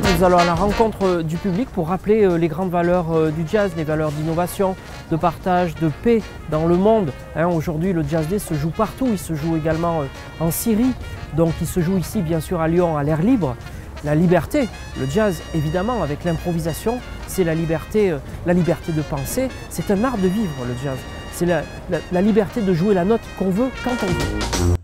Nous allons à la rencontre du public pour rappeler les grandes valeurs du jazz, les valeurs d'innovation, de partage, de paix dans le monde. Aujourd'hui, le Jazz Day se joue partout, il se joue également en Syrie, donc il se joue ici bien sûr à Lyon, à l'air libre. La liberté, le jazz évidemment avec l'improvisation, c'est la liberté de penser, c'est un art de vivre le jazz. C'est la liberté de jouer la note qu'on veut quand on veut.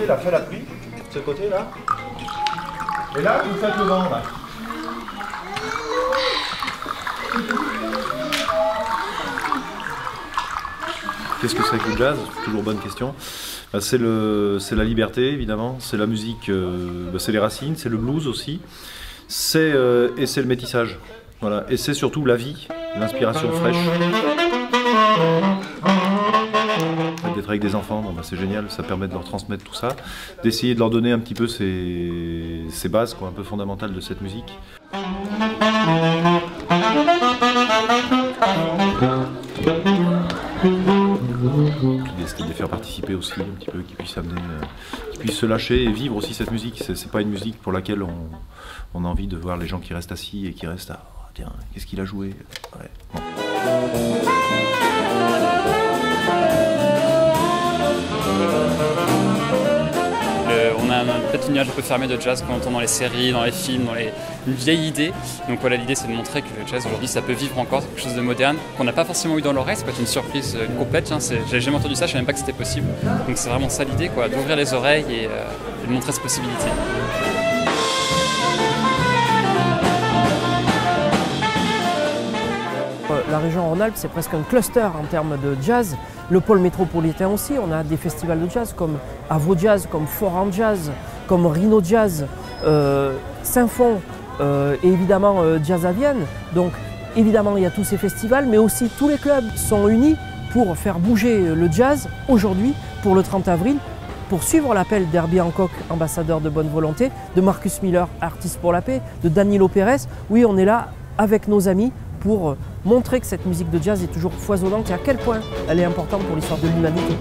Là, fais la pluie, ce côté là. Et là, vous faites le vent là. Qu'est-ce que c'est que le jazz? Toujours bonne question. C'est la liberté évidemment, c'est la musique, c'est les racines, c'est le blues aussi, et c'est le métissage. Voilà. Et c'est surtout la vie, l'inspiration fraîche. D'être avec des enfants, bon, c'est génial, ça permet de leur transmettre tout ça, d'essayer de leur donner un petit peu ces bases, quoi, un peu fondamentales de cette musique. L'idée c'était de les faire participer aussi un petit peu, qu'ils puissent se lâcher et vivre aussi cette musique. C'est pas une musique pour laquelle on a envie de voir les gens qui restent assis et qui restent à oh, tiens, qu'est-ce qu'il a joué, ouais. Bon. On a peut-être une image un peu fermée de jazz qu'on entend dans les séries, dans les films, une vieille idée. Donc voilà, l'idée c'est de montrer que le jazz aujourd'hui ça peut vivre encore, quelque chose de moderne, qu'on n'a pas forcément eu dans l'oreille, ça peut être une surprise complète, j'avais jamais entendu ça, je savais même pas que c'était possible. Donc c'est vraiment ça l'idée, d'ouvrir les oreilles et de montrer cette possibilité. La région Rhône-Alpes, c'est presque un cluster en termes de jazz. Le pôle métropolitain aussi, on a des festivals de jazz comme Avro Jazz, comme Foran Jazz, comme Rhino Jazz, Symphon et évidemment Jazz à Vienne. Donc évidemment il y a tous ces festivals, mais aussi tous les clubs sont unis pour faire bouger le jazz aujourd'hui pour le 30 avril, pour suivre l'appel d'Herbie Hancock, ambassadeur de bonne volonté, de Marcus Miller, artiste pour la paix, de Danilo Pérez. Oui, on est là avec nos amis pour montrer que cette musique de jazz est toujours foisonnante et à quel point elle est importante pour l'histoire de l'humanité.